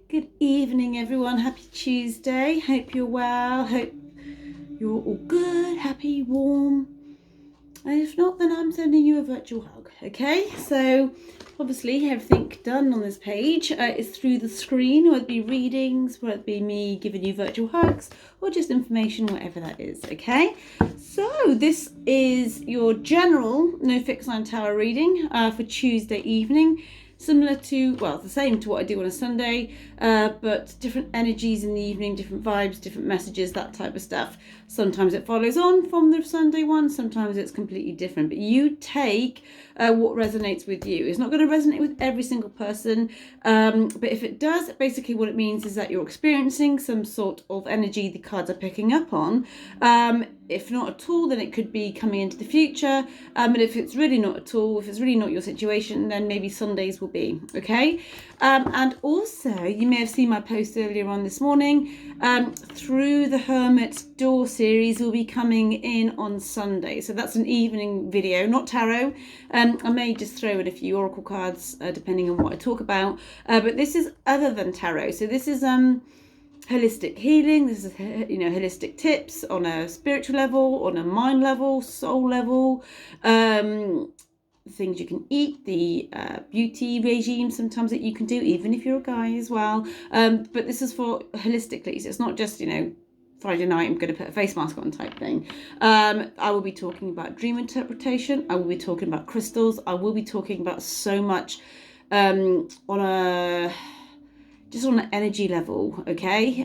Good evening, everyone. Happy Tuesday. Hope you're well. Hope you're all good, happy, warm. And if not, then I'm sending you a virtual hug. Okay, so obviously everything done on this page is through the screen, whether it be readings, whether it be me giving you virtual hugs, or just information, whatever that is. Okay, so this is your general No Fixed Line Tarot reading for Tuesday evening. Similar to, well, the same to what I do on a Sunday, but different energies in the evening, different vibes, different messages, that type of stuff. Sometimes it follows on from the Sunday one, sometimes it's completely different. But you take what resonates with you. It's not going to resonate with every single person, but if it does, basically what it means is that you're experiencing some sort of energy the cards are picking up on. If not at all, then it could be coming into the future. And if it's really not at all, if it's really not your situation, then maybe Sundays will be, okay? And also, you may have seen my post earlier on this morning, Through the Hermit's Door series will be coming in on Sunday. So that's an evening video, not tarot. I may just throw in a few oracle cards, depending on what I talk about. But this is other than tarot. So this is holistic healing. This is, holistic tips on a spiritual level, on a mind level, soul level, things you can eat, the beauty regime sometimes that you can do, even if you're a guy as well. But this is for holistically, so it's not just, Friday night I'm going to put a face mask on type thing. I will be talking about dream interpretation. I will be talking about crystals. I will be talking about so much on an energy level, okay?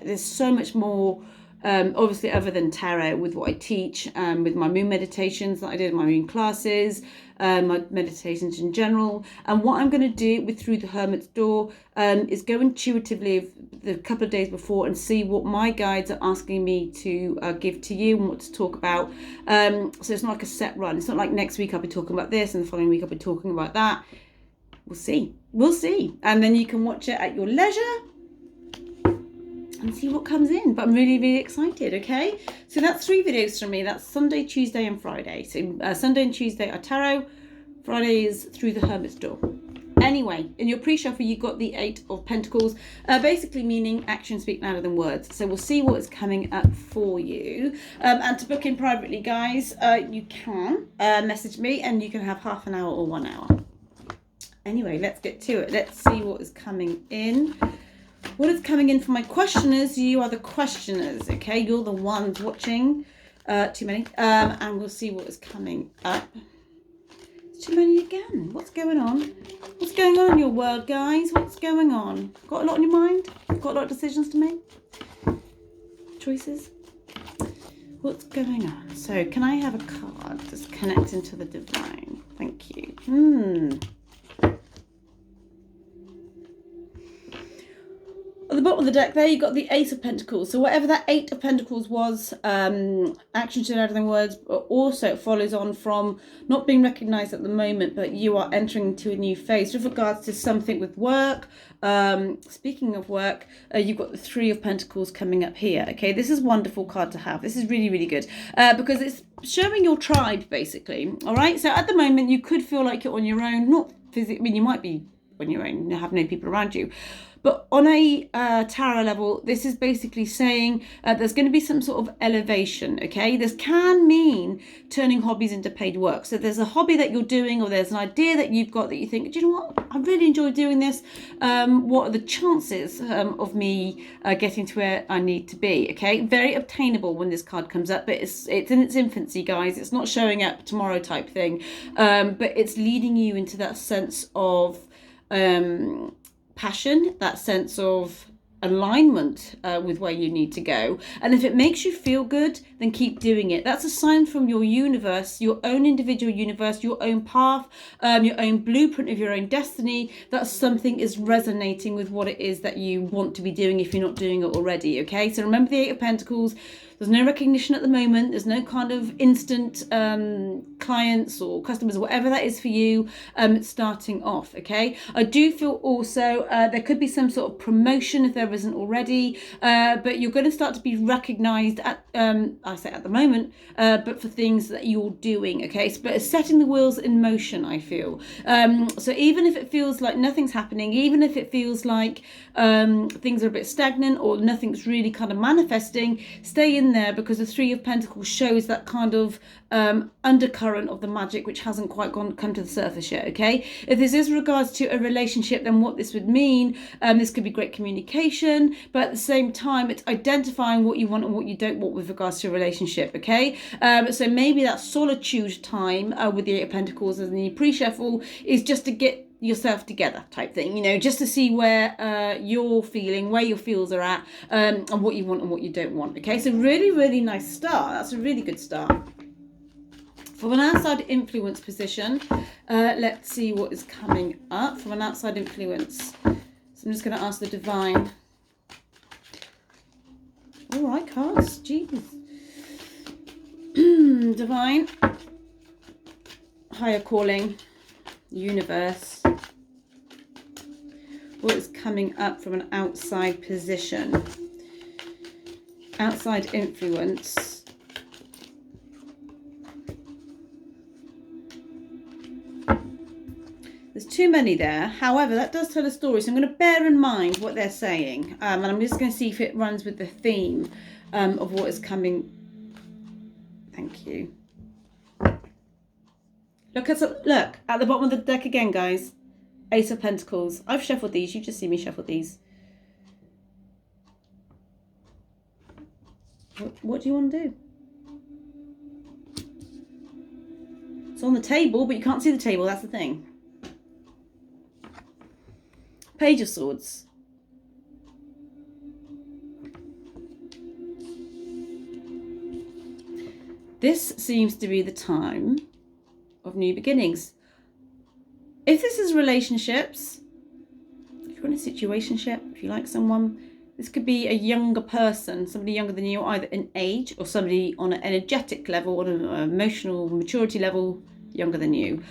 There's so much more, obviously, other than tarot, with what I teach, with my moon meditations that I did in my moon classes, my meditations in general. And what I'm going to do with Through the Hermit's Door is go intuitively the couple of days before and see what my guides are asking me to give to you and what to talk about. So it's not like a set run. It's not like next week I'll be talking about this and the following week I'll be talking about that. We'll see. And then you can watch it at your leisure and see what comes in. But I'm really, really excited, okay? So that's 3 videos from me. That's Sunday, Tuesday, and Friday. So Sunday and Tuesday are tarot. Friday is Through the Hermit's Door. Anyway, in your pre-shuffle, you've got the 8 of Pentacles, basically meaning actions speak louder than words. So we'll see what is coming up for you. And to book in privately, guys, you can message me and you can have half an hour or 1 hour. Anyway, let's get to it. Let's see what is coming in. What is coming in for my questioners? You are the questioners, okay? You're the ones watching. Too many. And we'll see what is coming up. It's too many again. What's going on? What's going on in your world, guys? What's going on? Got a lot on your mind? Got a lot of decisions to make? Choices? What's going on? So, can I have a card that's connecting to the divine? Thank you. At the bottom of the deck there, you've got the Ace of Pentacles. So whatever that 8 of Pentacles was, action to louder than words, but also it follows on from not being recognised at the moment, but you are entering into a new phase with regards to something with work. Speaking of work, you've got the 3 of Pentacles coming up here. Okay, this is a wonderful card to have. This is really, really good because it's showing your tribe, basically. All right, so at the moment, you could feel like you're on your own. Not physically, I mean, you might be on your own, you have no people around you. But on a tarot level, this is basically saying there's going to be some sort of elevation, okay? This can mean turning hobbies into paid work. So there's a hobby that you're doing or there's an idea that you've got that you think, do you know what? I really enjoy doing this. What are the chances of me getting to where I need to be, okay? Very obtainable when this card comes up, but it's in its infancy, guys. It's not showing up tomorrow type thing, but it's leading you into that sense of passion, that sense of alignment with where you need to go. And if it makes you feel good, then keep doing it. That's a sign from your universe, your own individual universe, your own path, your own blueprint of your own destiny, that something is resonating with what it is that you want to be doing if you're not doing it already, okay? So remember the 8 of Pentacles. There's no recognition at the moment. There's no kind of instant clients or customers, whatever that is for you, starting off, okay? I do feel also there could be some sort of promotion if there isn't already, but you're going to start to be recognized at, I say at the moment, but for things that you're doing, okay? So, but it's setting the wheels in motion, I feel. So even if it feels like nothing's happening, even if it feels like things are a bit stagnant or nothing's really kind of manifesting, stay in there, because the Three of Pentacles shows that kind of undercurrent of the magic which hasn't quite come to the surface yet, okay? If this is regards to a relationship, then what this would mean, this could be great communication, but at the same time it's identifying what you want and what you don't want with regards to a relationship, okay? So maybe that solitude time with the Eight of Pentacles and the pre-shuffle is just to get yourself together type thing, you know, just to see where you're feeling, where your feels are at, and what you want and what you don't want, okay? So really nice start. That's a really good start. From an outside influence position, let's see what is coming up from an outside influence. So I'm just going to ask the divine. All right, cards. Jeez. Divine. Higher calling. Universe. What is coming up from an outside position? Outside influence. There's too many there. However, that does tell a story. So I'm going to bear in mind what they're saying. And I'm just going to see if it runs with the theme of what is coming. Thank you. Look at the bottom of the deck again, guys. Ace of Pentacles. I've shuffled these. You just see me shuffle these. What do you want to do? It's on the table, but you can't see the table. That's the thing. Page of Swords. This seems to be the time of new beginnings. If this is relationships, if you're in a situationship, if you like someone, this could be a younger person, somebody younger than you, either in age or somebody on an energetic level, on an emotional maturity level, younger than you,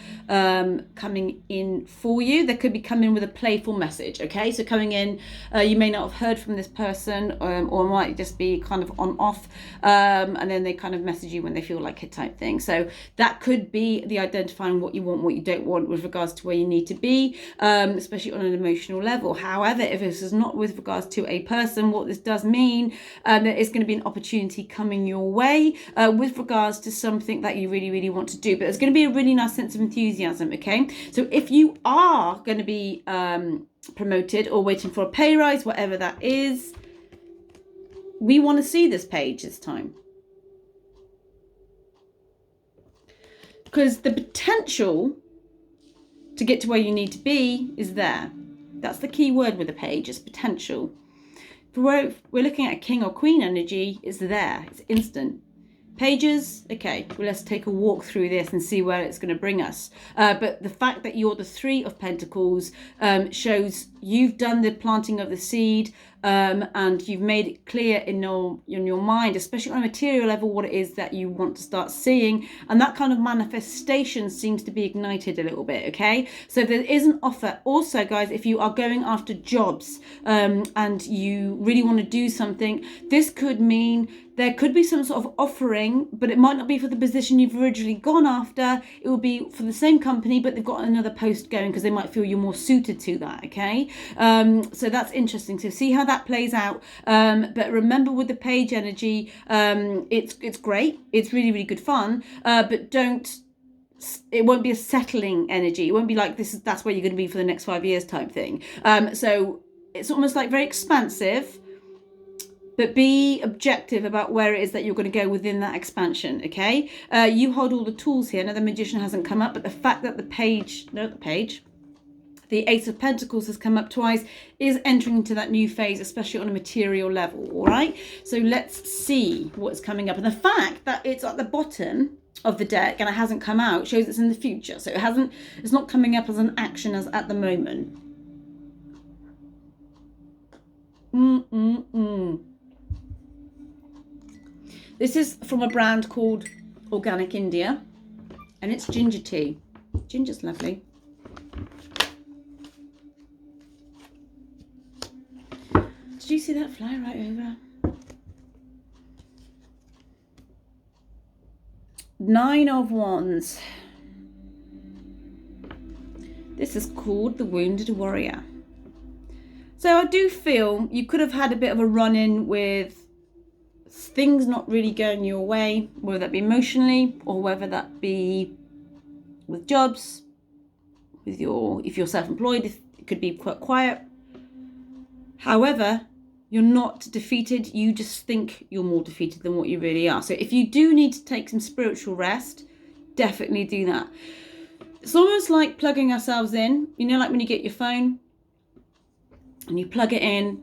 coming in for you. They could be coming with a playful message, okay? So coming in, you may not have heard from this person, or it might just be kind of on off, and then they kind of message you when they feel like it type thing. So that could be the identifying what you want, what you don't want with regards to where you need to be, especially on an emotional level. However, if this is not with regards to a person, what this does mean, there is going to be an opportunity coming your way with regards to something that you really want to do. But there's going to be a really nice sense of enthusiasm, okay? So if you are going to be promoted or waiting for a pay rise, whatever that is, we want to see this page this time, because the potential to get to where you need to be is there. That's the key word with a page, is potential. If we're looking at a king or queen energy, it's there, it's instant. Pages, okay, well, let's take a walk through this and see where it's going to bring us. But the fact that you're the Three of Pentacles shows you've done the planting of the seed, and you've made it clear in your mind, especially on a material level, what it is that you want to start seeing, and that kind of manifestation seems to be ignited a little bit, okay? So there is an offer. Also, guys, if you are going after jobs and you really want to do something, this could mean there could be some sort of offering, but it might not be for the position you've originally gone after. It will be for the same company, but they've got another post going because they might feel you're more suited to that, okay? So that's interesting. So see how that plays out. But remember, with the page energy, it's great. It's really good fun, but it won't be a settling energy. It won't be like that's where you're going to be for the next 5 years type thing. So it's almost like very expansive, but be objective about where it is that you're going to go within that expansion, okay? You hold all the tools here. Now, the Magician hasn't come up, but the fact that the Ace of Pentacles has come up twice is entering into that new phase, especially on a material level, all right? So let's see what's coming up. And the fact that it's at the bottom of the deck and it hasn't come out shows it's in the future. So it's not coming up as an action as at the moment. This is from a brand called Organic India, and it's ginger tea. Ginger's lovely. Did you see that fly right over? 9 of Wands. This is called the Wounded Warrior. So I do feel you could have had a bit of a run-in with things not really going your way, whether that be emotionally or whether that be with jobs, with if you're self-employed, it could be quite quiet. However, you're not defeated. You just think you're more defeated than what you really are. So if you do need to take some spiritual rest, definitely do that. It's almost like plugging ourselves in. You know, like when you get your phone and you plug it in,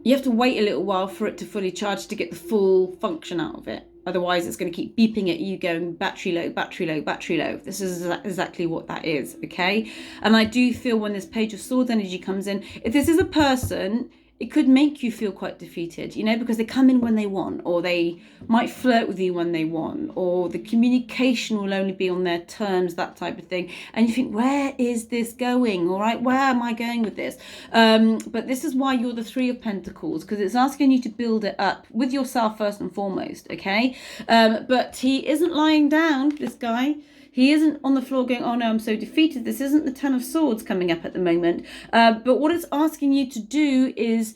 you have to wait a little while for it to fully charge to get the full function out of it. Otherwise, it's going to keep beeping at you going battery low, battery low, battery low. This is exactly what that is, okay? And I do feel when this Page of Swords energy comes in, if this is a person, it could make you feel quite defeated, you know, because they come in when they want, or they might flirt with you when they want, or the communication will only be on their terms, that type of thing. And you think, where is this going? All right, where am I going with this? But this is why you're the Three of Pentacles, because it's asking you to build it up with yourself first and foremost, okay? But he isn't lying down, this guy. He isn't on the floor going, oh no, I'm so defeated. This isn't the Ten of Swords coming up at the moment. But what it's asking you to do is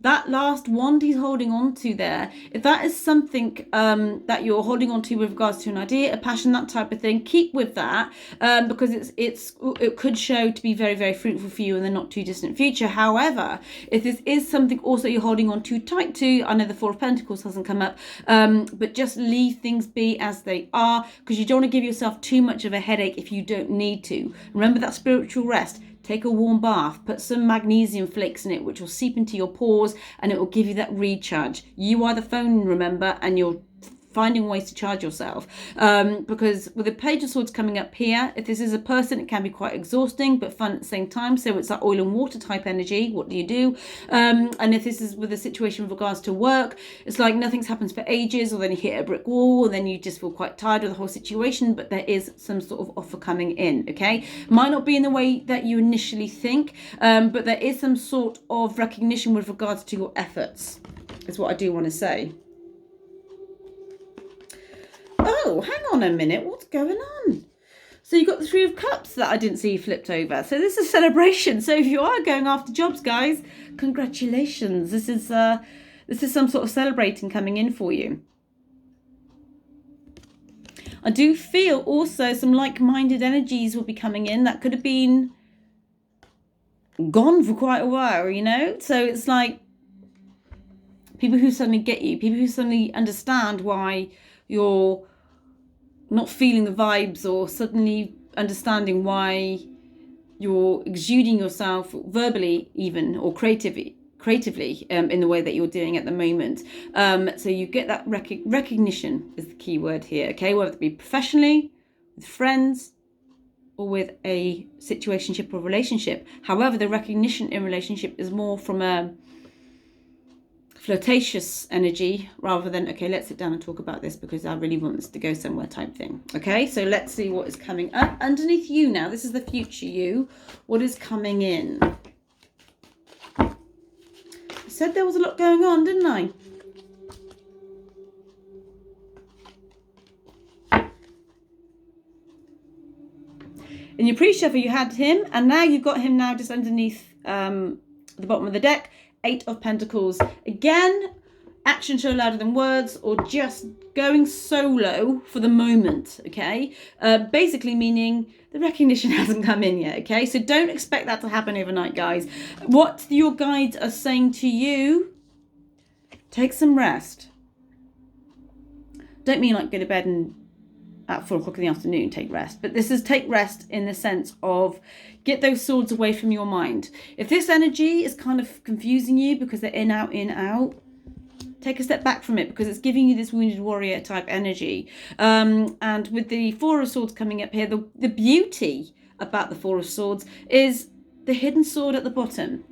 that last wand he's holding on to there, if that is something that you're holding on to with regards to an idea, a passion, that type of thing, keep with that, because it could show to be very, very fruitful for you in the not too distant future. However, if this is something also you're holding on too tight to, I know the Four of Pentacles hasn't come up, but just leave things be as they are, because you don't want to give yourself too much of a headache if you don't need to. Remember that spiritual rest. Take a warm bath, put some magnesium flakes in it, which will seep into your pores and it will give you that recharge. You are the phone, remember, and you're finding ways to charge yourself. Because with the Page of Swords coming up here, if this is a person, it can be quite exhausting, but fun at the same time. So it's that oil and water type energy. What do you do? And if this is with a situation with regards to work, it's like nothing's happens for ages, or then you hit a brick wall, or then you just feel quite tired of the whole situation, but there is some sort of offer coming in, okay? Might not be in the way that you initially think, but there is some sort of recognition with regards to your efforts, is what I do want to say. Oh, hang on a minute. What's going on? So you've got the Three of Cups that I didn't see flipped over. So this is a celebration. So if you are going after jobs, guys, congratulations. This is some sort of celebrating coming in for you. I do feel also some like-minded energies will be coming in that could have been gone for quite a while, you know? So it's like people who suddenly get you, people who suddenly understand why you're not feeling the vibes, or suddenly understanding why you're exuding yourself verbally even, or creatively in the way that you're doing at the moment. So you get that recognition is the key word here, okay? Whether it be professionally, with friends, or with a situationship or relationship. However, the recognition in relationship is more from a flirtatious energy rather than, okay, let's sit down and talk about this because I really want this to go somewhere type thing. Okay, so let's see what is coming up underneath you now. This is the future you. What is coming in? I said there was a lot going on, didn't I? In your pre-shuffle you had him, and now you've got him now just underneath the bottom of the deck. 8 of Pentacles. Again, action show louder than words, or just going solo for the moment, okay? Basically meaning the recognition hasn't come in yet, okay? So don't expect that to happen overnight, guys. What your guides are saying to you, take some rest. Don't mean like go to bed and at 4 o'clock in the afternoon take rest, but this is take rest in the sense of get those swords away from your mind. If this energy is kind of confusing you because they're in out, take a step back from it, because it's giving you this wounded warrior type energy. And with the Four of Swords coming up here, the beauty about the Four of Swords is the hidden sword at the bottom.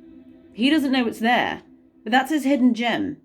He doesn't know it's there, but that's his hidden gem.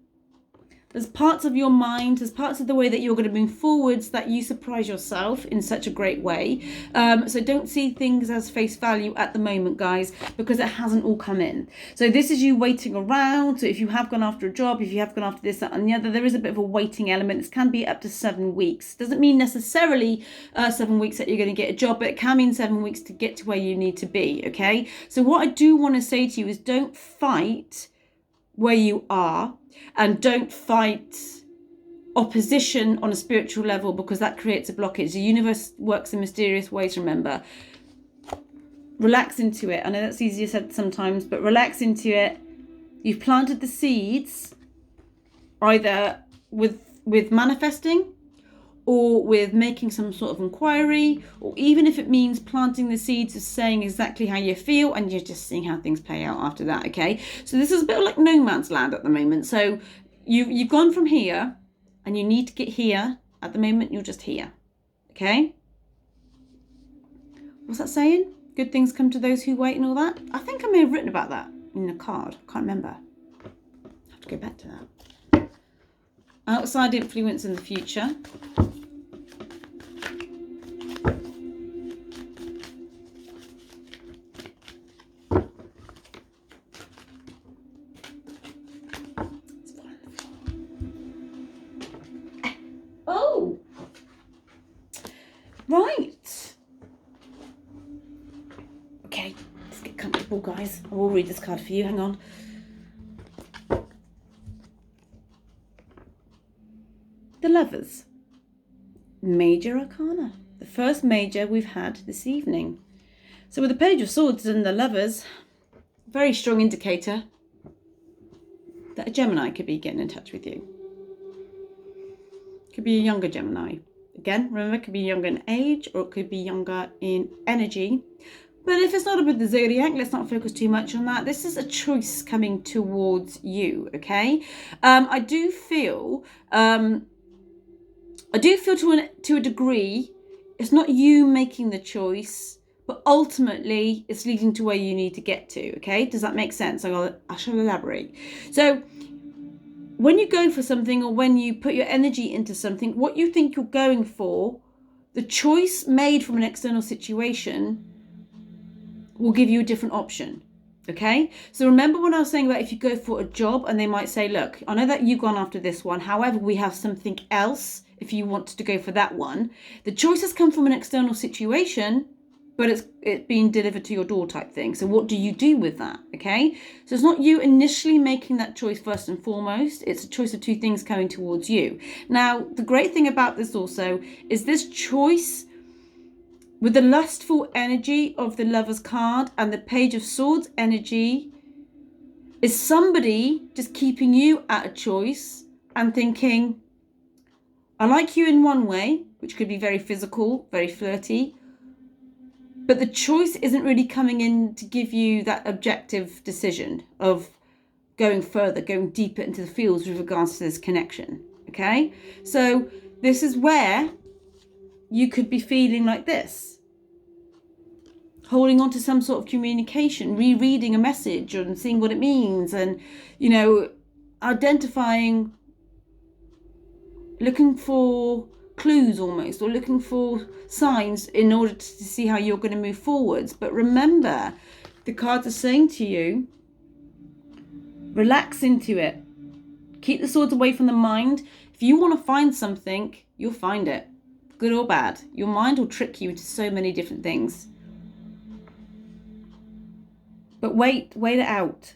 There's parts of your mind, there's parts of the way that you're going to move forwards that you surprise yourself in such a great way. So don't see things as face value at the moment, guys, because it hasn't all come in. So this is you waiting around. So if you have gone after a job, if you have gone after this, that and the other, there is a bit of a waiting element. This can be up to 7 weeks. Doesn't mean necessarily 7 weeks that you're going to get a job, but it can mean 7 weeks to get to where you need to be, okay? So what I do want to say to you is don't fight where you are, and don't fight opposition on a spiritual level, because that creates a blockage. The universe works in mysterious ways, remember. Relax into it. I know that's easier said sometimes, but relax into it. You've planted the seeds either with manifesting, or with making some sort of inquiry, or even if it means planting the seeds of saying exactly how you feel, and you're just seeing how things play out after that, okay? So this is a bit like no man's land at the moment. So you've gone from here, and you need to get here. At the moment, you're just here, okay? What's that saying? Good things come to those who wait and all that? I think I may have written about that in a card. I can't remember. I have to go back to that. Outside influence in the future. Oh, right. Okay, let's get comfortable, guys. I will read this card for you. Hang on. The Lovers. Major Arcana. The first major we've had this evening. So with the Page of Swords and the Lovers, very strong indicator that a Gemini could be getting in touch with you. Could be a younger Gemini. Again, remember, it could be younger in age, or it could be younger in energy. But if it's not about the zodiac, let's not focus too much on that. This is a choice coming towards you, okay? I do feel to a degree, it's not you making the choice, but ultimately it's leading to where you need to get to, okay? Does that make sense? I shall elaborate. So when you go for something, or when you put your energy into something, what you think you're going for, the choice made from an external situation will give you a different option, okay? So remember when I was saying about if you go for a job and they might say, look, I know that you've gone after this one, however, we have something else if you want to go for that one. The choice has come from an external situation, but it's being delivered to your door type thing. So what do you do with that, okay? So it's not you initially making that choice first and foremost. It's a choice of two things coming towards you. Now, the great thing about this also is this choice with the lustful energy of the Lover's card and the Page of Swords energy is somebody just keeping you at a choice and thinking, I like you in one way, which could be very physical, very flirty, but the choice isn't really coming in to give you that objective decision of going further, going deeper into the fields with regards to this connection, okay? So this is where you could be feeling like this, holding on to some sort of communication, rereading a message and seeing what it means, and, you know, identifying, looking for clues almost, or looking for signs in order to see how you're going to move forwards. But remember, the cards are saying to you, relax into it. Keep the swords away from the mind. If you want to find something, you'll find it, good or bad. Your mind will trick you into so many different things. But wait it out.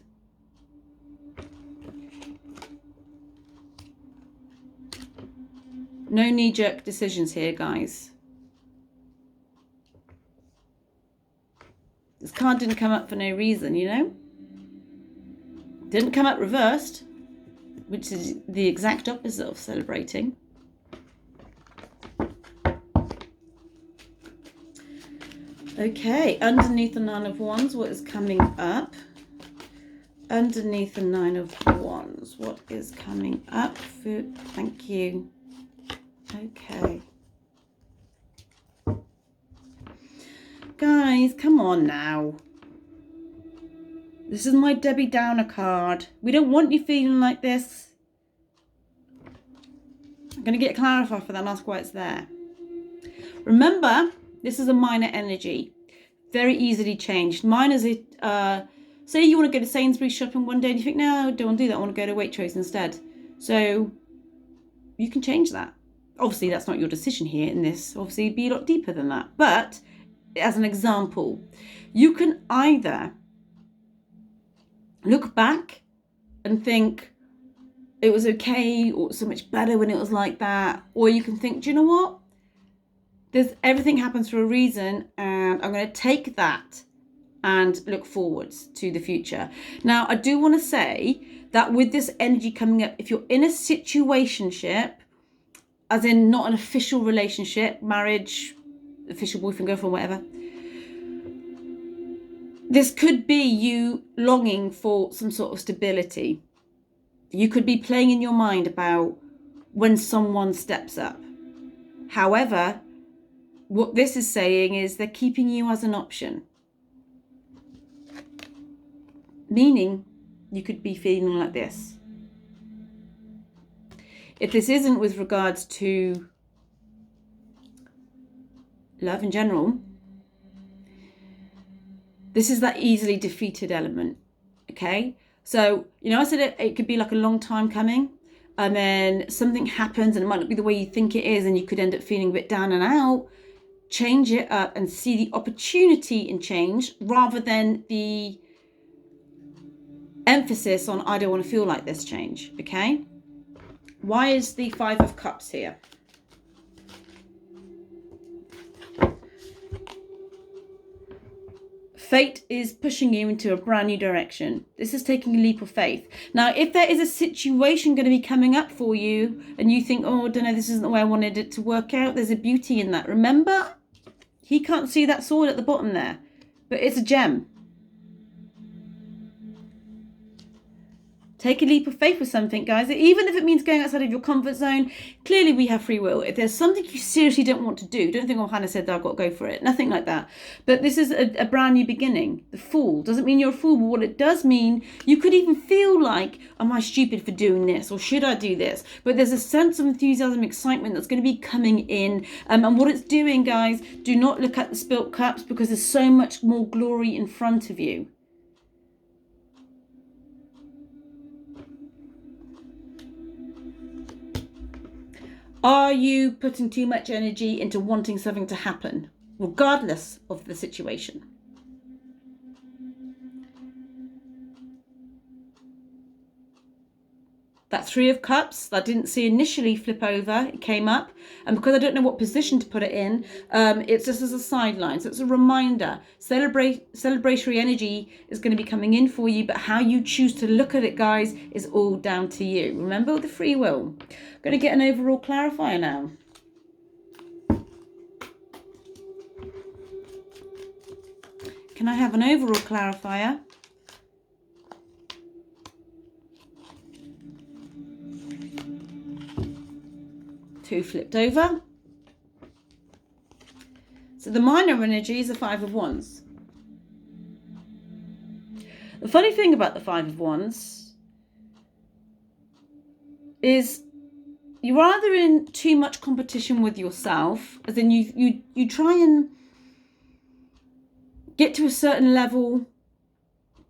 No knee-jerk decisions here, guys. This card didn't come up for no reason, you know? Didn't come up reversed, which is the exact opposite of celebrating. Okay, underneath the Nine of Wands, what is coming up? Underneath the Nine of Wands, what is coming up? Thank you. Okay. Guys, come on now. This is my Debbie Downer card. We don't want you feeling like this. I'm going to get clarified for that and ask why it's there. Remember, this is a minor energy, very easily changed. Mine is say you want to go to Sainsbury's shopping one day and you think, no, I don't want to do that. I want to go to Waitrose instead. So you can change that. Obviously, that's not your decision here in this. Obviously, it'd be a lot deeper than that. But as an example, you can either look back and think it was okay or so much better when it was like that. Or you can think, do you know what? Everything happens for a reason, and I'm going to take that and look forwards to the future. Now, I do want to say that with this energy coming up, if you're in a situationship, as in not an official relationship, marriage, official boyfriend, girlfriend, whatever, this could be you longing for some sort of stability. You could be playing in your mind about when someone steps up. However, what this is saying is they're keeping you as an option. Meaning, you could be feeling like this. If this isn't with regards to love in general, this is that easily defeated element, okay? So, I said it could be like a long time coming, and then something happens and it might not be the way you think it is, and you could end up feeling a bit down and out. Change it up and see the opportunity in change rather than the emphasis on I don't want to feel like this change, okay? Why is the Five of Cups here? Fate is pushing you into a brand new direction. This is taking a leap of faith. Now, if there is a situation going to be coming up for you and you think, oh, I don't know, this isn't the way I wanted it to work out, there's a beauty in that. Remember, he can't see that sword at the bottom there, but it's a gem. Take a leap of faith with something, guys. Even if it means going outside of your comfort zone, clearly we have free will. If there's something you seriously don't want to do, don't think, oh, Hannah said that, I've got to go for it. Nothing like that. But this is a brand new beginning. The Fool doesn't mean you're a fool, but what it does mean, you could even feel like, am I stupid for doing this? Or should I do this? But there's a sense of enthusiasm, excitement that's going to be coming in. And what it's doing, guys, do not look at the spilt cups because there's so much more glory in front of you. Are you putting too much energy into wanting something to happen, regardless of the situation? That Three of Cups, I didn't see initially flip over, it came up. And because I don't know what position to put it in, it's just as a sideline. So it's a reminder. Celebratory energy is going to be coming in for you, but how you choose to look at it, guys, is all down to you. Remember the free will. I'm going to get an overall clarifier now. Can I have an overall clarifier? Two flipped over. So the minor energy is the Five of Wands. The funny thing about the Five of Wands is you're either in too much competition with yourself, as in you try and get to a certain level,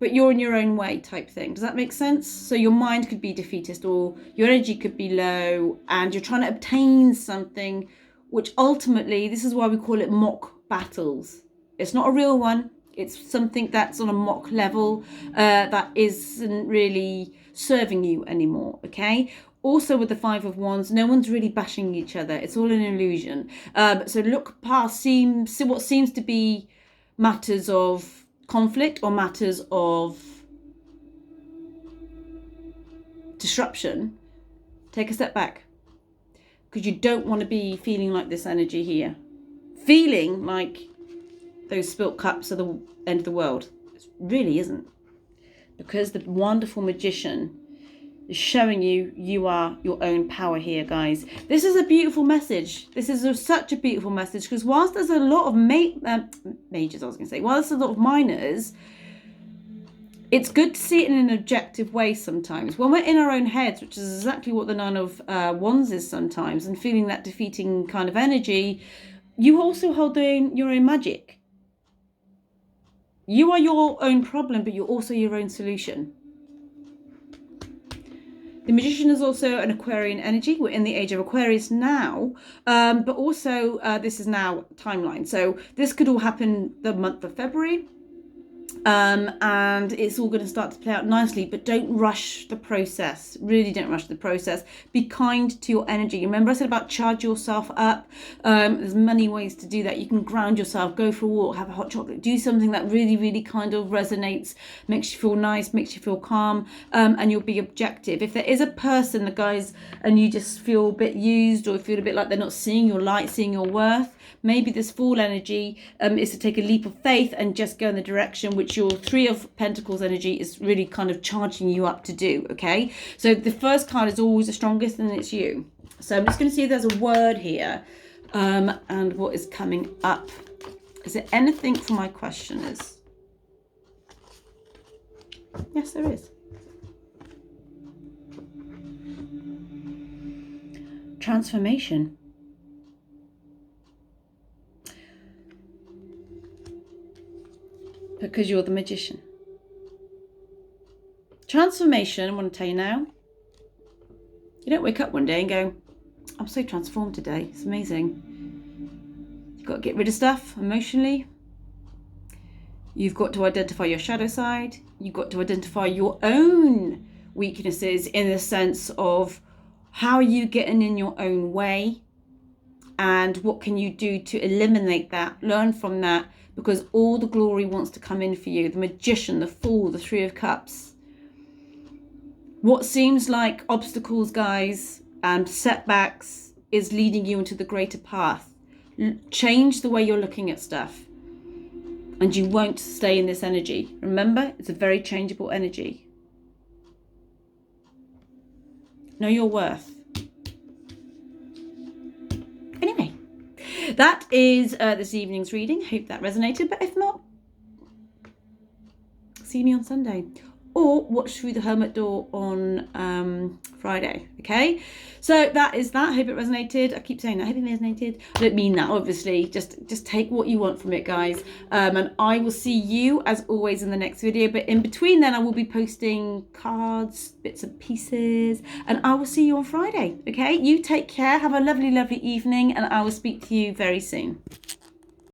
but you're in your own way type thing. Does that make sense? So your mind could be defeatist or your energy could be low and you're trying to obtain something, which ultimately, this is why we call it mock battles. It's not a real one. It's something that's on a mock level that isn't really serving you anymore, okay? Also with the Five of Wands, no one's really bashing each other. It's all an illusion. So look past what seems to be matters of conflict or matters of disruption. Take a step back, because you don't want to be feeling like this energy here, feeling like those spilt cups are the end of the world. It really isn't, because the wonderful magician is showing you are your own power here, guys. This is a beautiful message. This is such a beautiful message, because whilst there's a lot of majors, while there's a lot of minors, It's good to see it in an objective way sometimes. When we're in our own heads, which is exactly what the Nine of Wands is sometimes, and feeling that defeating kind of energy, you also hold your own magic. You are your own problem, but you're also your own solution. The Magician is also an Aquarian energy. We're in the age of Aquarius now, but also this is now timeline. So this could all happen the month of February. And it's all going to start to play out nicely, but don't rush the process. Really don't rush the process. Be kind to your energy. Remember I said about charge yourself up? There's many ways to do that. You can ground yourself, go for a walk, have a hot chocolate, do something that really, really kind of resonates, makes you feel nice, makes you feel calm, and you'll be objective. If there is a person, the guys, and you just feel a bit used or feel a bit like they're not seeing your light, seeing your worth, maybe this Fool energy is to take a leap of faith and just go in the direction which your Three of Pentacles energy is really kind of charging you up to do, okay? So the first card is always the strongest, and it's you. So I'm just going to see if there's a word here and what is coming up. Is there anything for my questioners? Yes, there is. Transformation. Because you're the Magician. Transformation, I want to tell you now. You don't wake up one day and go, I'm so transformed today. It's amazing. You've got to get rid of stuff emotionally. You've got to identify your shadow side. You've got to identify your own weaknesses in the sense of how are you getting in your own way and what can you do to eliminate that, learn from that, because all the glory wants to come in for you. The Magician, the Fool, the Three of Cups. What seems like obstacles, guys, and setbacks is leading you into the greater path. Change the way you're looking at stuff and you won't stay in this energy. Remember, it's a very changeable energy. Know your worth. Anyway, that is this evening's reading. Hope that resonated, but if not, see me on Sunday or watch Through the Hermit Door on Friday. Okay, so that is that. Hope it resonated. I keep saying that. I hope it resonated. I don't mean that, obviously. Just take what you want from it, guys. And I will see you as always in the next video, but in between then I will be posting cards, bits and pieces, and I will see you on Friday. Okay, you take care, have a lovely evening, and I will speak to you very soon.